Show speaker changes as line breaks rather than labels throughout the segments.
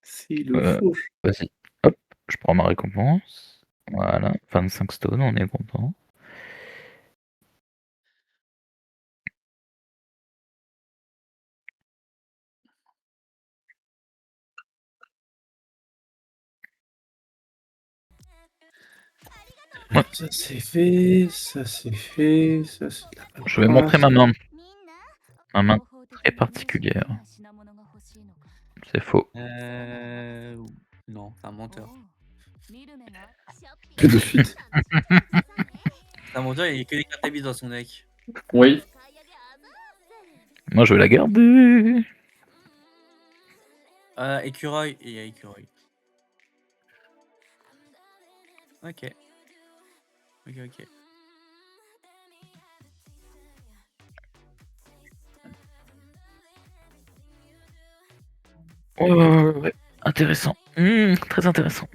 C'est le fauche.
Vas-y, hop, je prends ma récompense. Voilà, 25 stones, on est content. Ouais.
Ça c'est fait, ça c'est fait, ça c'est de la
Je vais montrer
paperasse.
ma main. Ma main très particulière. C'est faux.
Non, c'est un menteur.
Tout de suite.
C'est un menteur, il y a que des cartes à bise dans son deck.
Oui.
Moi, je vais la garder.
Écureuil, il y a écureuil. Ok. Ok.
Ouais. Intéressant. Très intéressant.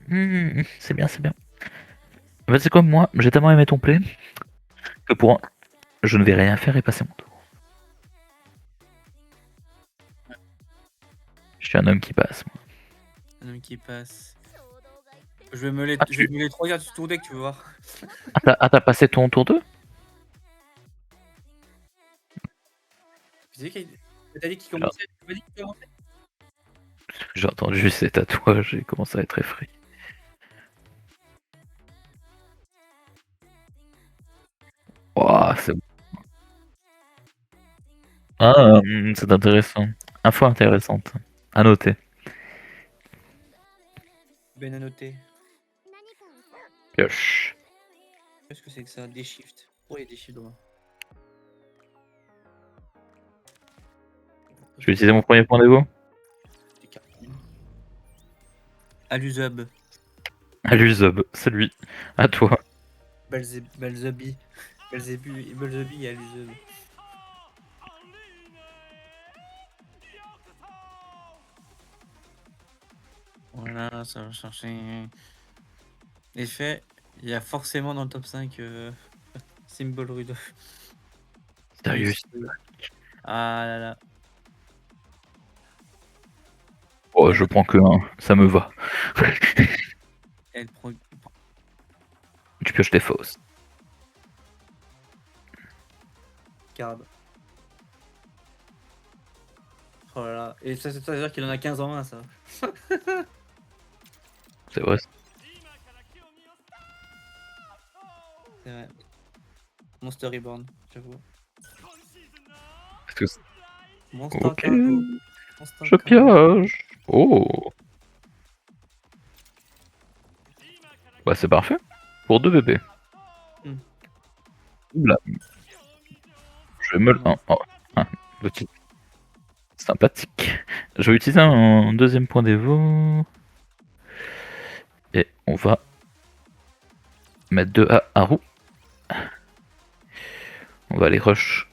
C'est bien, c'est bien. Bah, c'est comme moi, j'ai tellement aimé ton play que pour un, je ne vais rien faire et passer mon tour. Je suis un homme qui passe, moi.
Un homme qui passe. Je vais me les 3 cartes sur ton deck, tu veux voir.
T'as passé ton tour 2?
Tu sais t'as dit qu'il commençait. Vas-y, commençait.
J'ai entendu ces tatouages, j'ai commencé à être effrayé. Ouah, c'est bon. Ah, c'est intéressant. Info intéressante. À noter.
Ben à noter.
Pioche.
Qu'est-ce que c'est que ça? Des shifts. Pourquoi il y a des shifts dedans?
Je vais utiliser mon premier point d'évo.
Aluzub.
Aluzub, c'est lui. À toi.
Belzebi et Aluzub. Voilà, ça va chercher. Effet, il y a forcément dans le top 5 Symbol Rudolph.
Sérieux.
Ah là là.
Oh, je prends que un, ça me va.
Elle prend.
Tu pioches des fausses.
Garde. Oh là là. Et ça, c'est à dire qu'il en a 15 en main, ça.
C'est vrai.
C'est vrai. Monster Reborn, j'avoue.
Parce que
Monster
ok.
Cargo. Monster
Je
Cargo.
pioche. Oh. Bah c'est parfait. Pour 2 bébés. Oula. Je vais me le... un petit... Sympathique. Je vais utiliser un deuxième point d'évo. Et on va mettre 2 à roue. On va aller rush.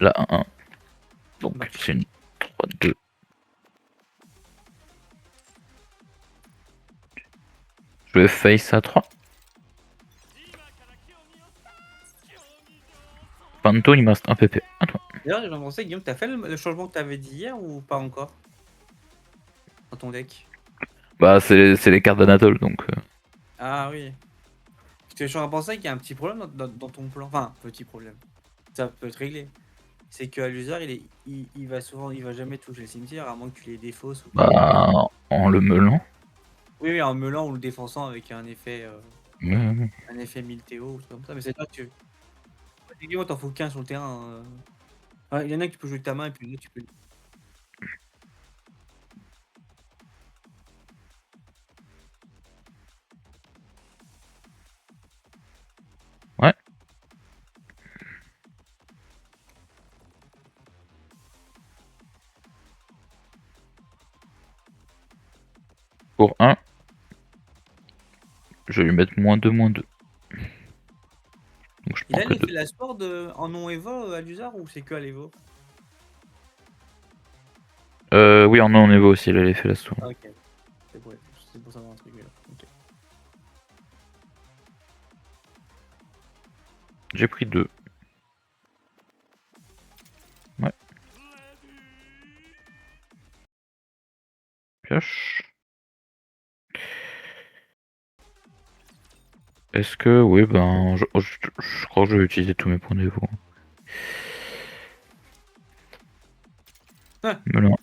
Là, 1-1. Donc c'est une 3-2. Je vais face à 3. Panto, il me reste un PP. À toi.
D'ailleurs, j'en pensais, Guillaume, t'as fait le changement que t'avais dit hier ou pas encore? Dans ton deck?
Bah c'est les cartes d'Anatole donc...
Ah oui. Parce que je suis en pensant qu'il y a un petit problème dans ton plan. Enfin, petit problème. Ça peut être réglé. C'est que Alusar, il va jamais toucher le cimetière à moins que tu les défausses ou quoi.
Bah en le meulant.
Oui, en meulant ou le défonçant avec un effet
Ouais.
un effet Miltéo ou comme ça. Mais c'est pas que techniquement t'en faut qu'un sur le terrain. Il y en a que tu peux jouer de ta main et puis l'autre tu peux.
Ouais. Pour 1. Je vais lui mettre -2, -2. Donc je
Il
prends
a
que
l'effet
2.
la sport en non-Evo Alusar ou c'est que à l'Evo?
Oui, en non Evo aussi, il a l'effet la tour.
Ah, ok. C'est pour savoir un truc. Ok.
J'ai pris 2. Ouais. Pioche. Est-ce que... Oui, ben... Je crois que je vais utiliser tous mes points d'évo.
Ah.
Mais non.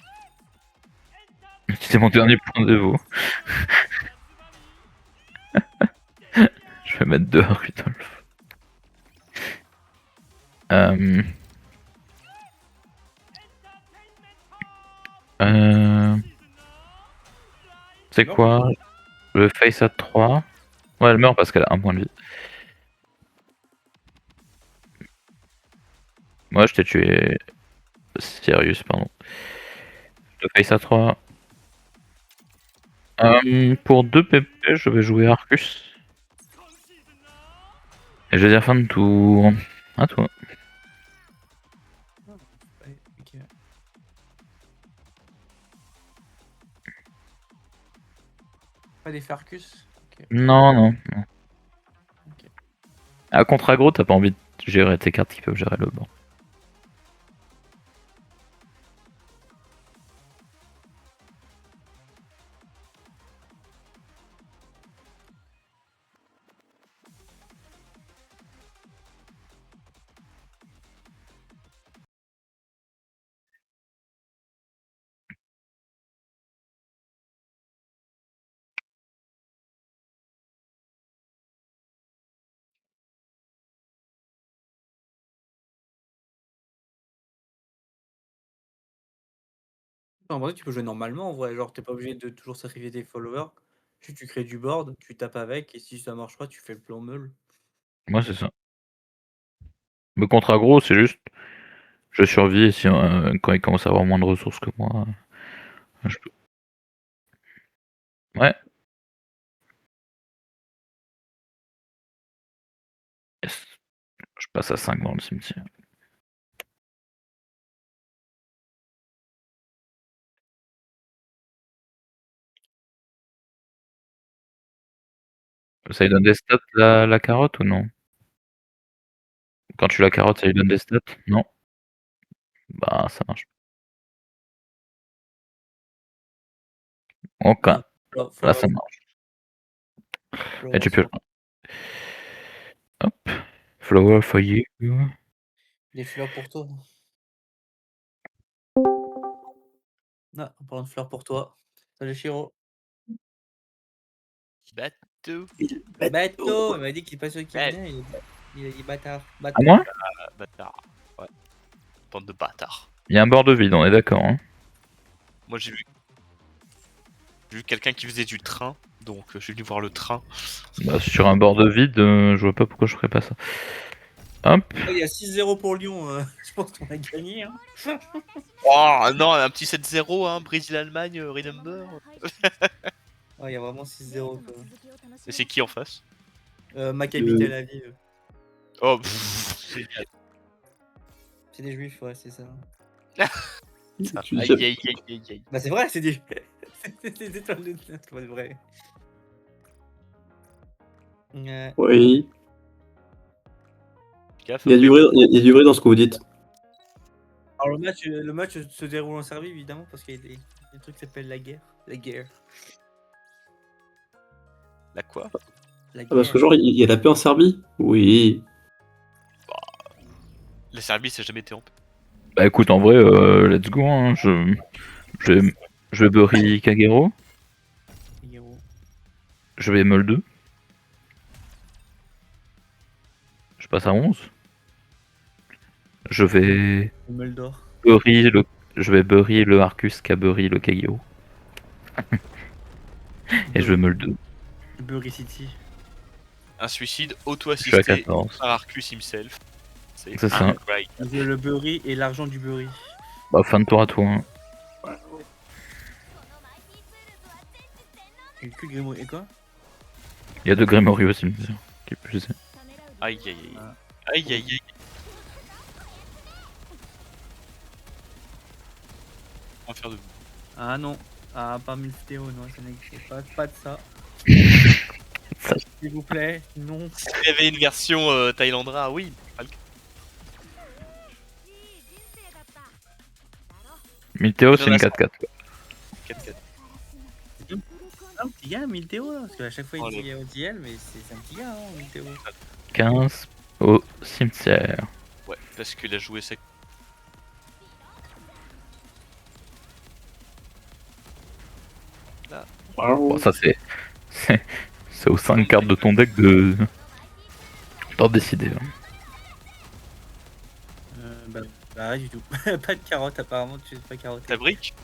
C'était mon dernier point d'évo. Je vais mettre 2 à Rudolf. C'est
Non.
quoi? Le face à 3. Ouais, elle meurt parce qu'elle a un point de vie. Moi, je t'ai tué. Sirius, pardon. Le face à 3. Pour 2 PP, je vais jouer Arcus. Et je vais dire fin de tour. À toi.
Ouais, ok. Pas des Farcus. Ok.
Non, non. non.
Ok.
À contre aggro, t'as pas envie de gérer tes cartes qui peuvent gérer le banc.
En vrai, tu peux jouer normalement en vrai. Genre, t'es pas obligé de toujours sacrifier tes followers. Tu crées du board, tu tapes avec, et si ça marche pas, tu fais le plan meule.
Moi, c'est ça. Mais contre aggro, c'est juste. Je survis et si, quand il commence à avoir moins de ressources que moi, je peux. Ouais. Yes. Je passe à 5 dans le cimetière. Ça lui donne des stats la carotte ou non? Quand tu la carotte, ça lui donne des stats? Non? Bah ça marche. Ok.
Ah,
Là ça marche. Et tu peux. Hop. Flower for you.
Des fleurs pour toi. Ah, en parlant de fleurs pour toi. Salut Chiro.
Bateau.
Bateau, il m'a dit qu'il est pas sûr qu'il
Ouais.
venait. Il a dit bâtard.
À
Bâtard.
moi?
Bâtard. Ouais. Bande de bâtards.
Il y a un bord de vide, on est d'accord. Hein.
Moi j'ai vu quelqu'un qui faisait du train, donc je suis venu voir le train.
Bah, sur un bord de vide, je vois pas pourquoi je ferais pas ça. Hop.
Il y a 6-0 pour Lyon. Je pense qu'on a gagné. Hein.
Oh non, un petit 7-0, hein, Brésil-Allemagne, remember.
Ouais, il y a vraiment 6-0. Quoi.
Et c'est qui en face?
Maccabi Tel Aviv.
Oh, pff, génial.
C'est des juifs, ouais, c'est ça.
Tu
Aïe
sais-
aïe aïe aïe aïe.
Bah, c'est vrai, c'est des. C'est des étoiles de c'est pas vrai.
Oui.
Gaffe,
Il y a du vrai, il y a du vrai dans ce que vous dites.
Alors, le match se déroule en Serbie, évidemment, parce qu'il y a des trucs qui s'appellent la guerre. La guerre.
La quoi?
La
Ah, parce
guerre.
que genre, il y a la paix en Serbie? Oui.
La Serbie, ça n'a jamais été en paix.
Bah écoute, en vrai, let's go. Hein. Je bury Kagero.
Héros.
Je vais Meul 2. Je passe à 11. Je vais
Meldor.
bury le. Je vais bury le Arcus qui a bury le Kagero. Et je vais Meul 2.
Bury City.
Un suicide
Je suis à
auto-assisté
14.
par Arcus himself.
C'est ça.
incroyable.
Je veux le Bury et l'argent du Bury.
Bah fin de tour à toi. Hein.
Et que Grimo et quoi?
Il y a 2 Grimory au cimetière. Qui plus est.
Aïe aïe aïe. Aïe aïe aïe. On va faire de vous.
Ah non. Ah, pas Milthéo, non, ça n'existe pas de ça.
Ça.
S'il vous plaît, non.
S'il y avait une version Thaïlandra, oui. Pas le cas.
Milteo, c'est une
Jonas.
4-4.
4-4.
petit gars, Milteo, là, parce qu'à chaque fois
Oh,
il dit OTL, mais c'est un petit gars, hein, Milteo.
15 au cimetière.
Ouais, parce qu'il a joué sa...
Bon, ça c'est aux 5 cartes de ton deck d'en décider. Hein.
Bah rien du tout. Pas de carotte apparemment, tu sais pas carotte.
Ta brique.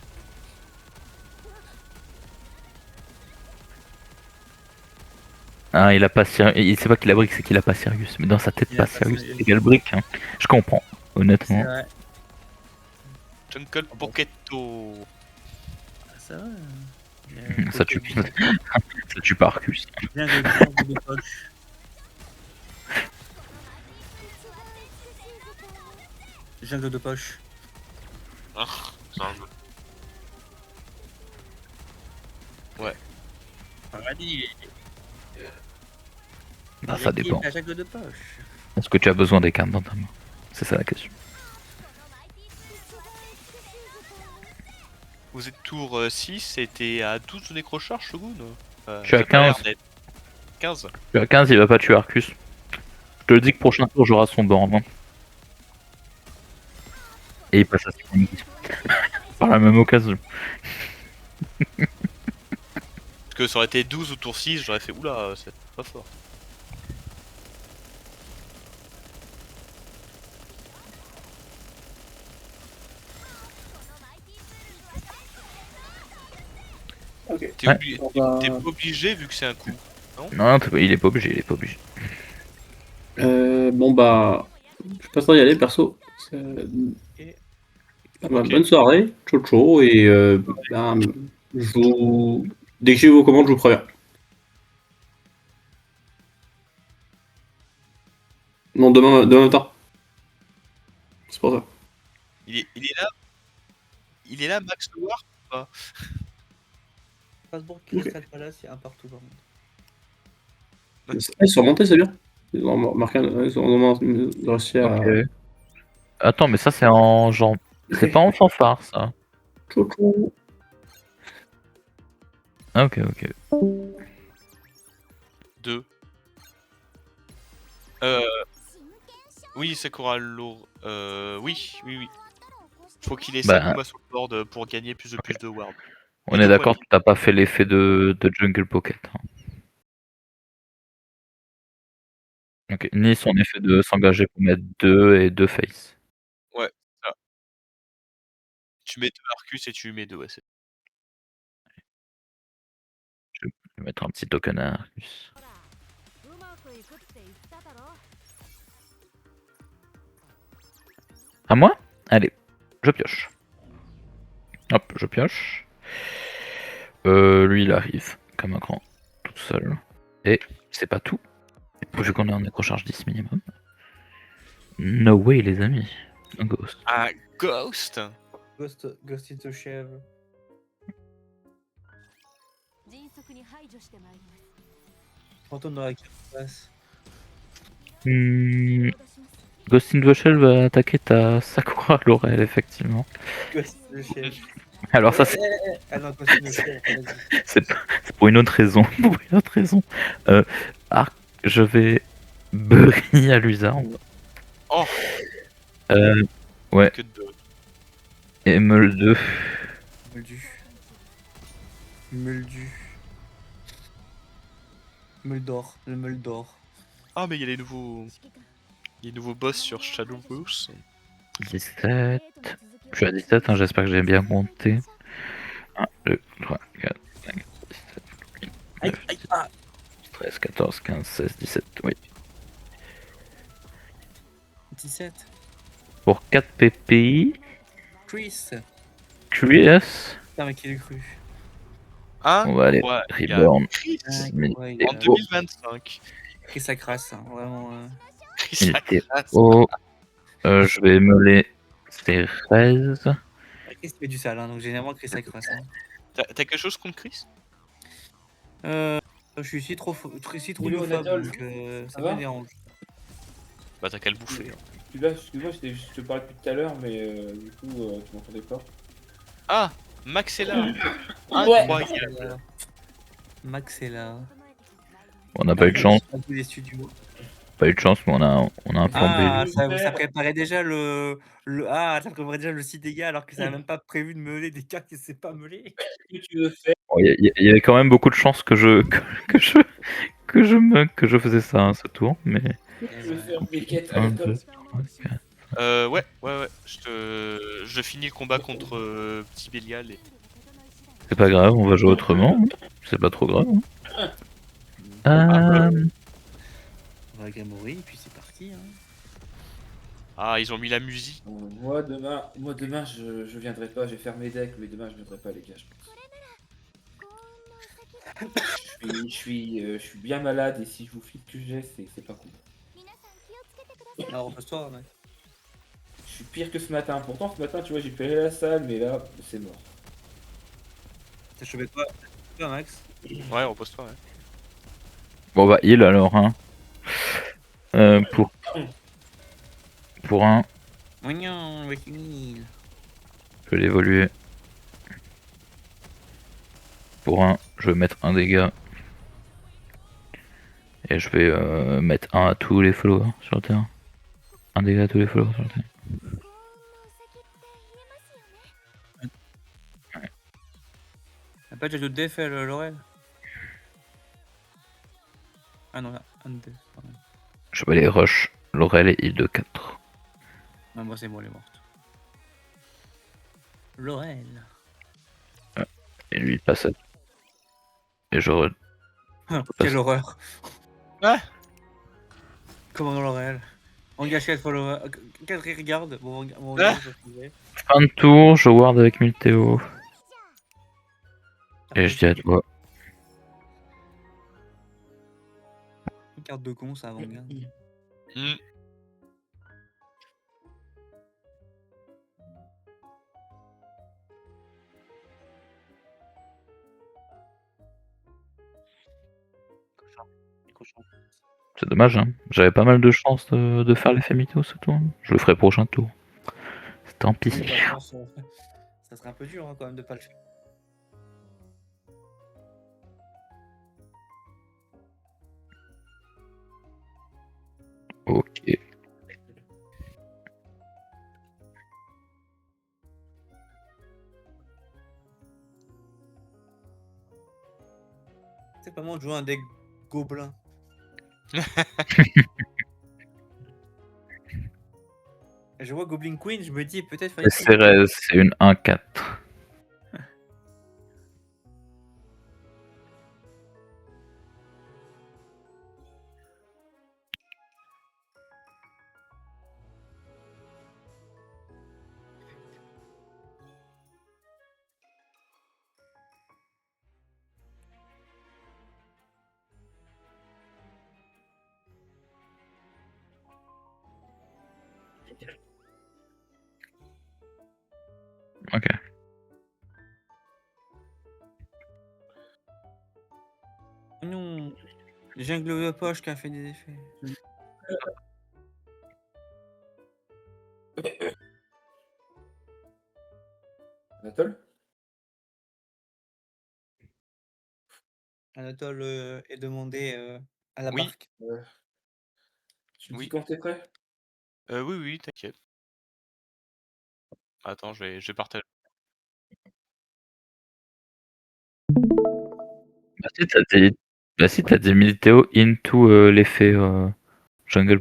Ah, il a pas Sirius. C'est pas qu'il a brick, c'est qu'il a pas Sirius. Mais dans sa tête,
Il a
pas
pas
Sirius
Sirius.
égale brick. Hein. Je comprends,
C'est
honnêtement.
vrai.
Jungle
bon.
Pocketto.
Ah, ça va.
Ça tue, ça tue pas Arcus.
Bien de poche. Jungle de poche.
Ah, c'est un jeu.
Vas-y,
Bah, ça dépend.
la jungle de poche.
Est-ce que tu as besoin des cartes dans ta main? C'est ça la question.
Vous êtes tour 6 et t'es à 12 de nécrocharge, Shogun?
Je suis à
ça a pas l'air
15.
d'être. 15.
Je suis à 15, il va pas tuer Arcus. Je te le dis que prochain tour, j'aurai son borne. Hein. Et il passe à 70. Par la même occasion.
Parce que ça aurait été 12 au tour 6, j'aurais fait oula, c'est pas fort.
Ok.
T'es
Ouais.
t'es pas obligé vu que c'est un coup.
Non, il est pas obligé, il est pas obligé.
Bon bah, je passe à y aller perso. Bah,
Ok.
bonne soirée, ciao ciao, et bah, je vous... dès que j'ai vos commandes, je vous préviens. Non, demain matin. C'est pour ça.
Il est là. Il est là, Max Loire ou pas?
Strasbourg, Crystal Palace, il y a un partout par contre.
Ah, ils sont remontés, c'est bien. Ils ont marqué, ils ont réussi à...
Ok. Attends, mais ça c'est en genre. C'est pas en fanfare ça.
Ciao ciao.
Ah, ok, ok.
2. Oui, Sakura Lour. Oui. Faut qu'il ait
Bah,
Sakuma sur le board pour gagner plus de ward.
on
Et
est
de
d'accord,
Wally.
t'as pas fait l'effet de Jungle Pocket. Hein. Ok, ni son effet de s'engager pour mettre 2 et 2 face.
Ouais, ça. Tu mets 2 Arcus et tu mets 2, ouais, c'est.
Je vais mettre un petit token à Arcus. À moi? Allez, je pioche. Hop, je pioche. Lui il arrive comme un grand, tout seul. Et c'est pas tout. Vu qu'on est en écrocharge 10 minimum. No way les amis. Un ghost.
Ah, Ghost.
Ghost in the Shell. Fantôme dans la carapace.
Ghost in the Shell va attaquer ta Sakura Laurel effectivement.
Ghost in the Shell.
Alors ça c'est
Ah non, Ghost in the Shell, vas-y.
c'est pour une autre raison. Pour une autre raison. Je vais bury à l'usard.
Oh,
Ouais.
que de.
Et Meul 2.
Muldu. Muldor. Le Muldor.
Ah, mais il y a les nouveaux. Il y a les nouveaux boss sur Shadowverse.
17. Je suis à 17, hein, j'espère que j'ai bien compté. 1, 2, 3, 4, 5, 6, 7, 8, 9, 10, 13, 14, 15, 16, 17, oui.
17.
Pour 4 PPI,
Chris.
Chris,
Putain, mais qui l'a cru.
Ah,
on va aller
ouais, il y a
Reborn.
Chris
Mais-
Ouais,
et
en
oh,
2025.
Chris sa crasse, hein, vraiment.
Chris
il
la
était
classe.
haut. Je vais meuler Thérèse.
Chris fait du sale, hein, donc généralement Chris sa crasse. Hein.
T'as quelque chose contre Chris?
Je suis ici trop
Dis-le,
biophobe,
Anatole.
donc ça
Ça
me
va
dérange.
Bah, t'as qu'à le bouffer.
Excuse-moi, je te parlais depuis tout à l'heure, mais du coup, tu m'entendais pas.
Ah, Max est là.
Ouais.
Incroyable.
Max est là.
On n'a pas eu de chance,
À tous les studios.
mais on a un plan
Ah,
B.
ça préparait déjà ça préparait déjà le 6 dégâts alors que ça a même pas prévu de meuler des cartes que c'est pas meulé.
Qu'est-ce que tu veux faire?
Bon, il y avait quand même beaucoup de chances que je faisais ça hein, ce tour, mais
Qu'est-ce que tu veux faire, Beckett,
1,
Anatole?
2, 3, 4.
Ouais. Je finis le combat contre Petit Bélial et.
C'est pas grave, on va jouer autrement. C'est pas trop grave.
On va Gamori, puis c'est parti. Hein.
Ah, ils ont mis la musique.
Moi demain je viendrai pas, je vais faire mes decks, mais demain je viendrai pas les gars, je pense. Je suis bien malade et si je vous file que j'ai, c'est pas cool.
Alors repose-toi, mec.
Je suis pire que ce matin. Pourtant ce matin tu vois j'ai pu aller à la salle, mais là c'est mort.
T'as chopé quoi, Max?
Ouais, repose-toi, ouais.
Bon bah heal alors hein. Pour un,
Oh non, avec une île.
je vais l'évoluer. Pour un, je vais mettre un dégât. Et je vais mettre un à tous les followers sur le terrain. Un dégât à tous les followers sur le terrain.
Y'a pas déjà de def, Laurel? Ah non, là, un def, pardon.
Je vais aller rush Laurel et heal de 4.
Non, moi c'est bon, elle est morte. Laurel.
Et lui il passe à... Et je re...
Quelle horreur.
Ah
Comment dans Laurel? Engage 4 followers. 4 regarde. Bon,
Ah.
Fin de tour, je ward avec Multeo. Et je dis à toi.
Une carte de con, ça avant-garde.
Hmm.
C'est dommage, hein. J'avais pas mal de chances de faire l'effet mytho ce tour. Je le ferai prochain tour. Tant pis.
Ça serait un peu dur hein, quand même de pas le faire.
Ok.
C'est pas moi de jouer un deck gobelin. Je vois Goblin Queen, je me dis peut-être fallait.
Cérès, c'est une 1-4. Ok.
Non, jungle de poche qui a fait des effets.
Anatole?
Anatole est demandé à la
Oui.
barque.
Tu me
Oui.
dis quand t'es prêt?
Oui, t'inquiète. Attends, je vais partager.
Bah si t'as des Multeo into l'effet jungle.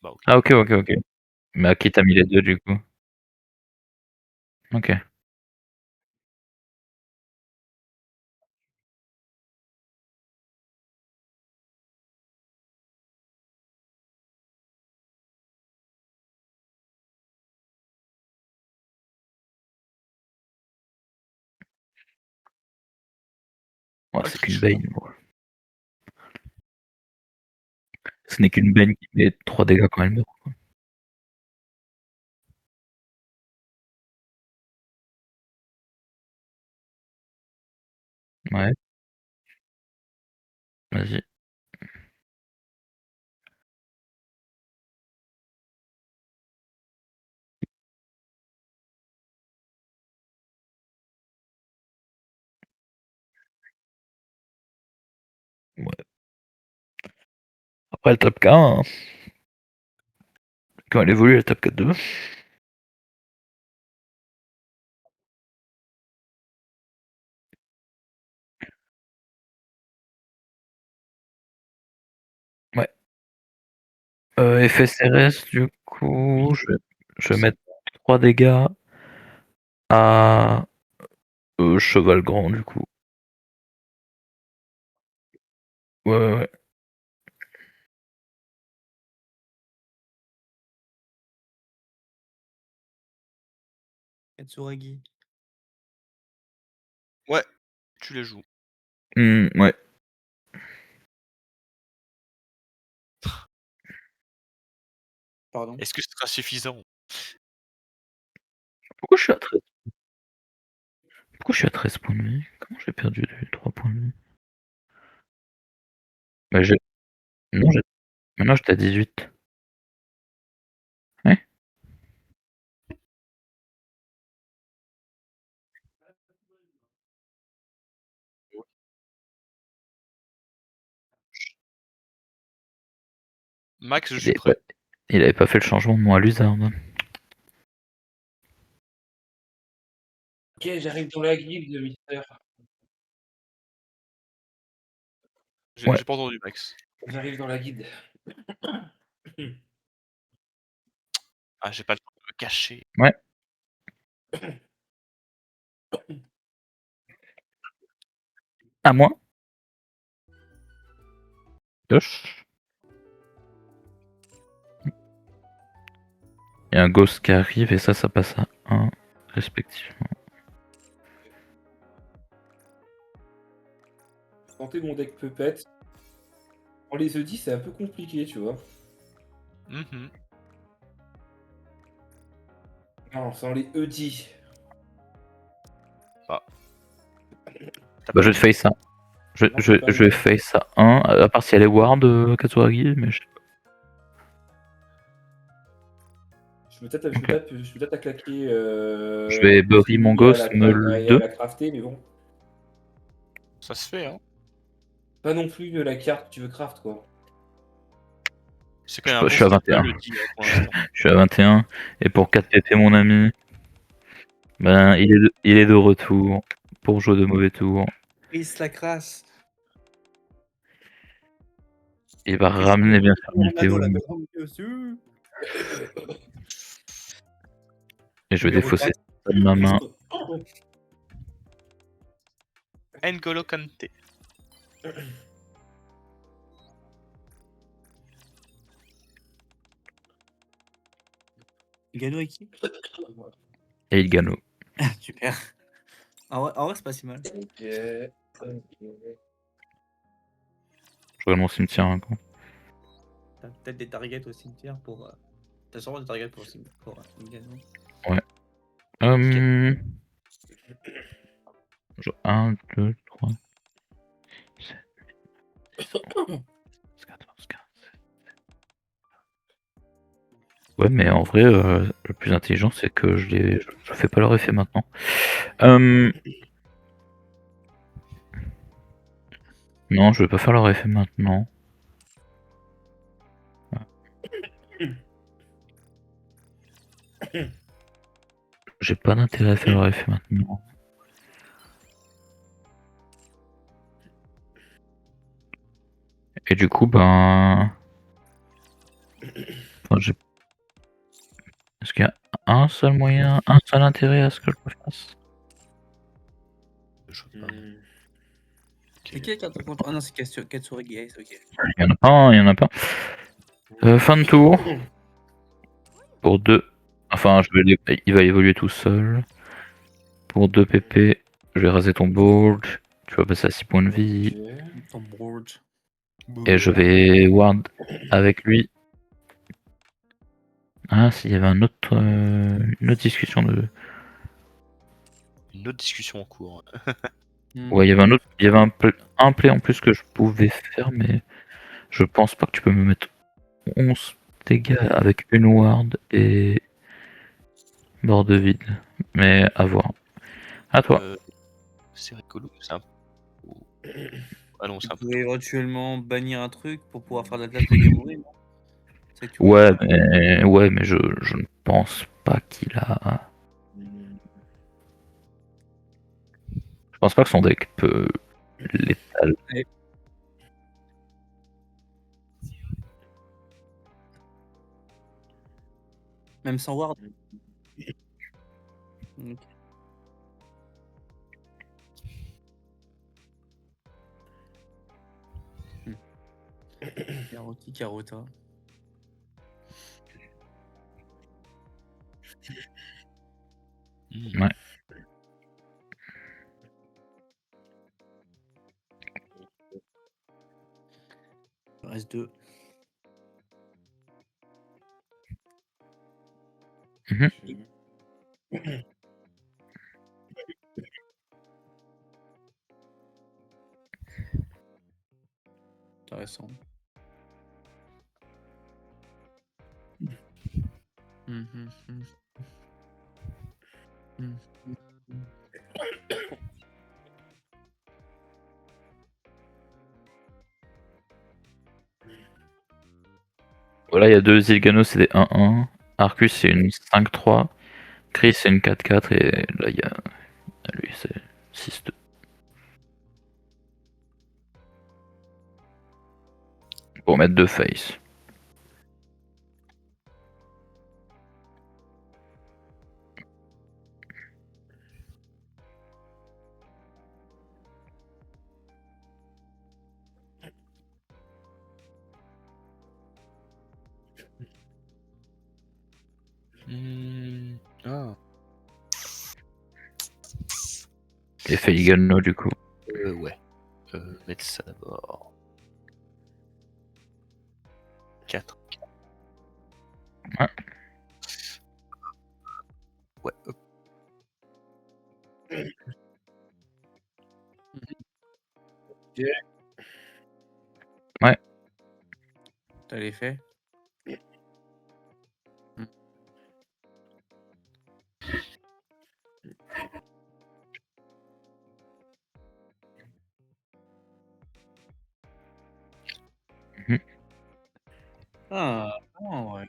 Bah, ok.
Ah ok. Mais à qui t'as mis les deux du coup? Ok. Ouais, c'est qu'une Bane. Moi. Ce n'est qu'une Bane qui met 3 dégâts quand elle meurt. Quoi. Ouais. Vas-y. Après le top K, hein, quand elle évolue, elle top 4-2. Ouais. Effet CRS, du coup, je vais mettre 3 dégâts à cheval grand, du coup. Ouais.
Katsuragi.
Tu les joues.
Ouais.
Pardon.
Est-ce que ce sera suffisant?
Pourquoi je suis à 13 Pourquoi je suis à 13 points de vie? Comment j'ai perdu 3 points de vie? Bah, j'ai... Non, maintenant j'étais à 18. Ouais.
Max, je suis prêt.
Ouais. Il avait pas fait le changement de moi à Luzard.
Ok, j'arrive dans la guilde, Mister.
Ouais.
J'ai pas entendu Max.
J'arrive dans la guilde.
Ah, j'ai pas le temps de me cacher.
Ouais. À moi. Gauche. Il y a un ghost qui arrive et ça passe à 1 respectivement.
Tenter mon deck Puppet. En les ED, c'est un peu compliqué, tu vois.
Mhm.
Non, sans les ED.
T'as
Bah,
pas
je
dit-
fais ça. Je vais face à 1, à part si elle est ward Katsuragi, mais je sais pas.
Je peux peut-être à claquer.
Je vais bury mon ghost, meule 2.
la crafter, mais bon.
Ça se fait, hein.
Pas non plus de la carte que tu veux craft, quoi.
C'est quand même un
Je suis à
bon step
21.
le deal, hein, pour l'instant.
Je suis à 21. Et pour 4 TP, mon ami, ben, il est de retour pour jouer de mauvais tours.
Il se la crasse.
Il va ramener bien sûr
Tornado,
Météo.
la grande dessus.
Et je vais
Numéro
défausser
4.
ça de ma main.
N'Golo Kante.
Gano et qui?
Et il gagne.
Super. En vrai, c'est pas si mal.
Ok.
Je regarde mon cimetière. Hein, quoi.
T'as peut-être des targets au cimetière pour. T'as sûrement des targets pour Gano.
Ouais. 1, 2, 3, 7, 8, 9, 10, 14, 15. Ouais, mais en vrai, le plus intelligent, c'est que je fais pas leur effet maintenant. Non, je vais pas faire leur effet maintenant. J'ai pas d'intérêt à faire leur effet maintenant. Et du coup, ben... Enfin, est-ce qu'il y a un seul moyen, un seul intérêt à ce que je le fasse?
Je vois pas.
C'est qui la carte contre? Ah non, c'est Katsuragi Ace, ok.
Il y en a pas un, il y en a pas. Fin de tour. Pour 2. Enfin, il va évoluer tout seul. Pour 2 PP, je vais raser ton board. Tu vas passer à 6 points de vie.
Ton board.
Et je vais ward avec lui. Ah, s'il y avait une autre discussion de.
Une autre discussion en cours.
Ouais, il y avait un play en plus que je pouvais faire, mais je pense pas que tu peux me mettre 11 dégâts avec une ward et board vide. Mais à voir. À toi.
C'est rigolo. C'est un... Ah non, c'est
Tu
un peu.
pouvais éventuellement bannir un truc pour pouvoir faire de la place de Gamori, non? C'est que tu
Ouais,
voulais
mais je ne pense pas qu'il a. Je pense pas que son deck peut létal.
même sans ward. Ok. Caroti, Carota.
Hmm.
Ouais.
Il reste 2. Intéressant.
Voilà, il y a 2 Zilgano, c'est des 1-1. Arcus, c'est une 5-3. Chris, c'est une 4-4. Et là, il y a lui, c'est 6-2. Pour mettre 2 face.
Ah.
Et Feligano, du coup.
Ouais. Mettre ça d'abord. 4.
Ouais.
Ouais, hop.
Ouais.
T'as les faits?
Mhm.
Ah, ouais.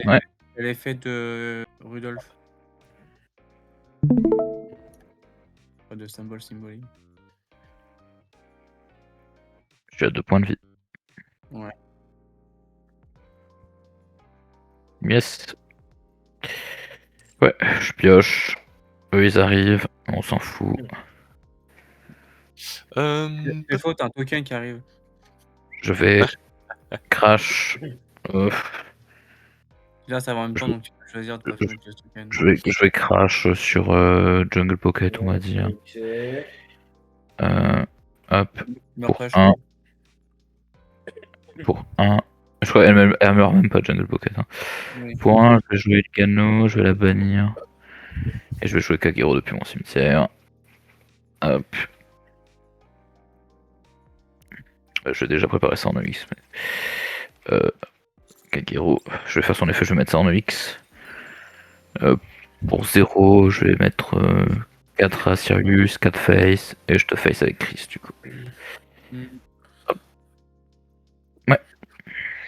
Ouais.
T'as l'effet de Rudolph. Pas de symbole symbolique.
Je suis à 2 points de vie.
Ouais.
Yes. Ouais, je pioche. Eux, ils arrivent. On s'en fout.
Des fois, t'as un token qui arrive.
Je vais crash.
Là, ça va en même temps, donc tu peux choisir de pas mettre ce token.
Je vais crash sur Jungle Pocket, on va dire. Hop.
Mais
Pour
après,
1. Pour 1. Je crois qu'elle meurt même pas, Jungle Pocket. Hein.
Oui.
Pour 1, je vais jouer le Gano, je vais la bannir. Et je vais jouer Kagero depuis mon cimetière. Hop. Je vais déjà préparer ça en EX. Mais... Kagero, je vais faire son effet, je vais mettre ça en EX. Pour 0, je vais mettre 4 à Sirius, 4 face, et je te face avec Chris du coup.